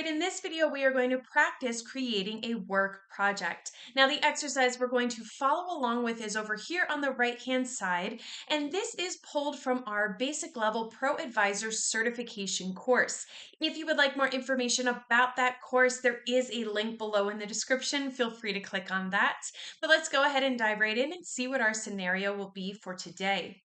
right, in this video, we are going to practice creating a work project. Now, the exercise we're going to follow along with is over here on the right-hand side, and this is pulled from our basic level ProAdvisor certification course. If you would like more information about that course, there is a link below in the description. Feel free to click on that. But let's go ahead and dive right in and see what our scenario will be for today.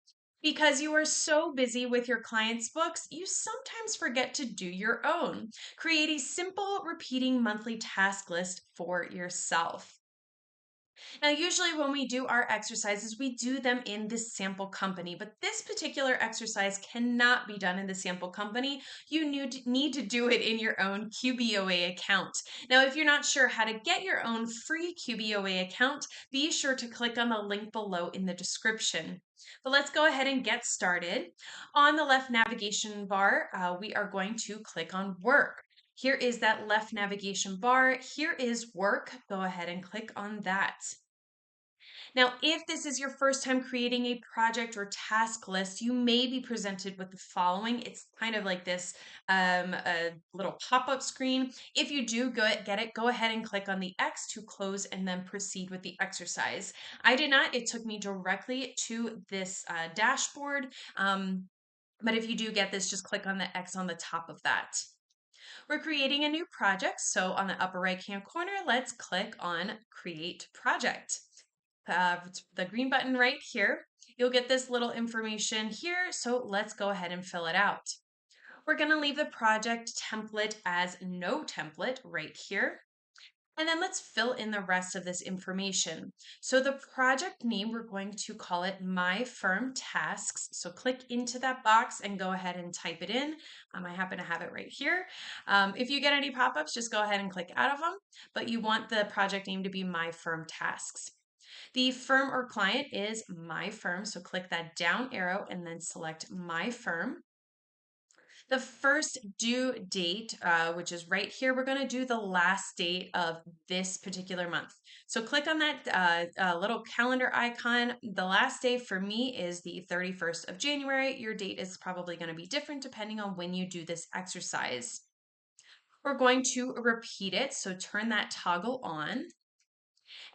Because you are so busy with your clients' books, you sometimes forget to do your own. Create a simple, repeating monthly task list for yourself. Now, usually when we do our exercises, we do them in this sample company, but this particular exercise cannot be done in the sample company. You need to do it in your own QBOA account. Now, if you're not sure how to get your own free QBOA account, be sure to click on the link below in the description. But let's go ahead and get started. On the left navigation bar, we are going to click on Work. Here is that left navigation bar. Here is Work. Go ahead and click on that. Now, if this is your first time creating a project or task list, you may be presented with the following. It's kind of like this a little pop-up screen. If you do get it, go ahead and click on the X to close and then proceed with the exercise. I did not. It took me directly to this dashboard. But if you do get this, just click on the X on the top of that. We're creating a new project. So on the upper right-hand corner, let's click on Create Project. The green button right here. You'll get this little information here. So let's go ahead and fill it out. We're going to leave the project template as no template right here. And then let's fill in the rest of this information. So the project name, we're going to call it My Firm Tasks. So click into that box and go ahead and type it in. I happen to have it right here. If you get any pop-ups, just go ahead and click out of them. But you want the project name to be My Firm Tasks. The firm or client is my firm, so click that down arrow and then select my firm. The first due date, which is right here, we're going to do the last date of this particular month. So click on that little calendar icon. The last day for me is the 31st of January. Your date is probably going to be different depending on when you do this exercise. We're going to repeat it, so turn that toggle on.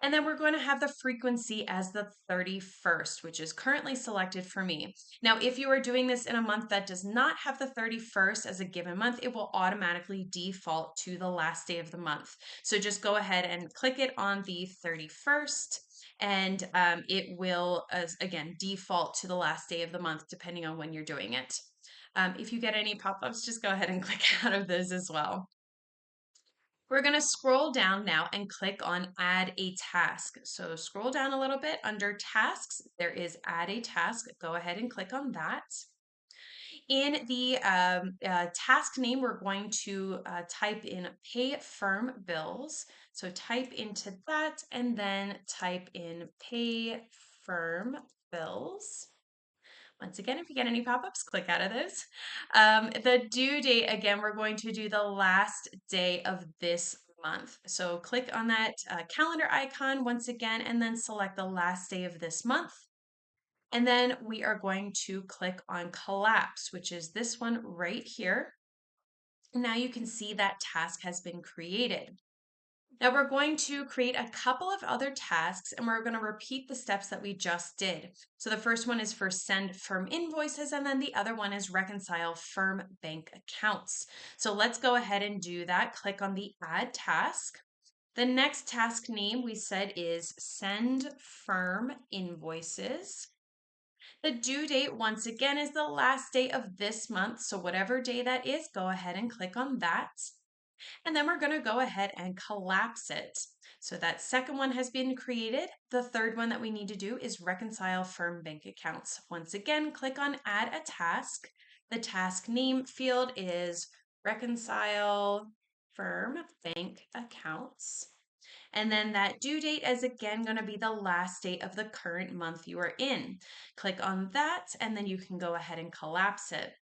And then we're going to have the frequency as the 31st, which is currently selected for me. Now, if you are doing this in a month that does not have the 31st as a given month, it will automatically default to the last day of the month. So just go ahead and click it on the 31st. And it will, again, default to the last day of the month, depending on when you're doing it. If you get any pop-ups, just go ahead and click out of those as well. We're going to scroll down now and click on Add a Task. So scroll down a little bit under Tasks. There is Add a Task. Go ahead and click on that. In the task name, we're going to type in Pay Firm Bills. So type into that and then type in Pay Firm Bills. Once again, if you get any pop-ups, click out of those. The due date, again, we're going to do the last day of this month. So click on that calendar icon once again, and then select the last day of this month. And then we are going to click on Collapse, which is this one right here. Now you can see that task has been created. Now we're going to create a couple of other tasks and we're going to repeat the steps that we just did. So the first one is for send firm invoices and then the other one is reconcile firm bank accounts. So let's go ahead and do that. Click on the add task. The next task name we said is send firm invoices. The due date once again is the last day of this month. So whatever day that is, go ahead and click on that. And then we're going to go ahead and collapse it. So that second one has been created. The third one that we need to do is reconcile firm bank accounts. Once again, click on Add a Task. The task name field is reconcile firm bank accounts. And then that due date is again going to be the last date of the current month you are in. Click on that and then you can go ahead and collapse it.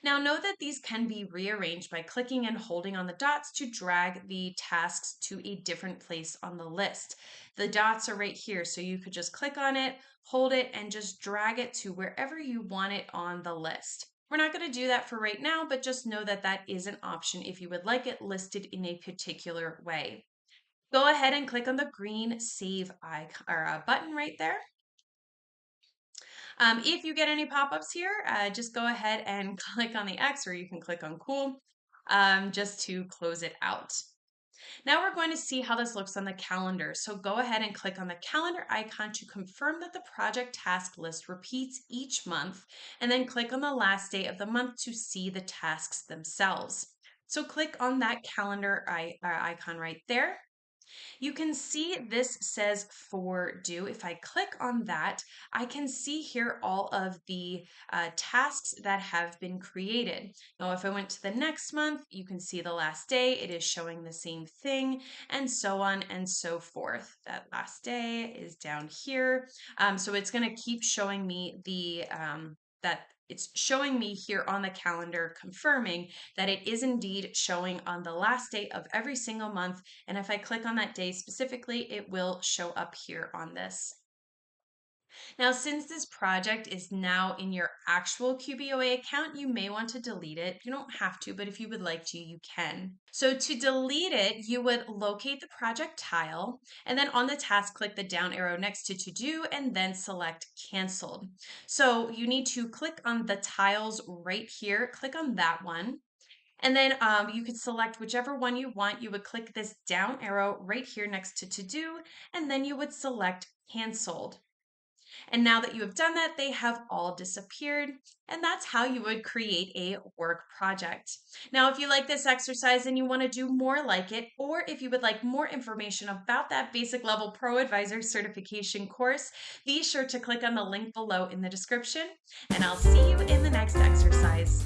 Now note that these can be rearranged by clicking and holding on the dots to drag the tasks to a different place on the list. The dots are right here, so you could just click on it, hold it, and just drag it to wherever you want it on the list. We're not going to do that for right now, but just know that that is an option if you would like it listed in a particular way. Go ahead and click on the green save icon or button right there. If you get any pop-ups here, just go ahead and click on the X, or you can click on cool just to close it out. Now we're going to see how this looks on the calendar. So go ahead and click on the calendar icon to confirm that the project task list repeats each month, and then click on the last day of the month to see the tasks themselves. So click on that calendar icon right there. You can see this says for due. If I click on that, I can see here all of the tasks that have been created. Now, if I went to the next month, you can see the last day. It is showing the same thing, and so on and so forth. That last day is down here. So it's going to keep showing me the that it's showing me here on the calendar, confirming that it is indeed showing on the last day of every single month. And if I click on that day specifically, it will show up here on this. Now, since this project is now in your actual QBOA account, you may want to delete it. You don't have to, but if you would like to, you can. So to delete it, you would locate the project tile, and then on the task, click the down arrow next to do, and then select canceled. So you need to click on the tiles right here, click on that one. And then you could select whichever one you want. You would click this down arrow right here next to do, and then you would select canceled. And now that you have done that, they have all disappeared. And that's how you would create a work project. Now, if you like this exercise and you want to do more like it, or if you would like more information about that basic level ProAdvisor certification course, be sure to click on the link below in the description. And I'll see you in the next exercise.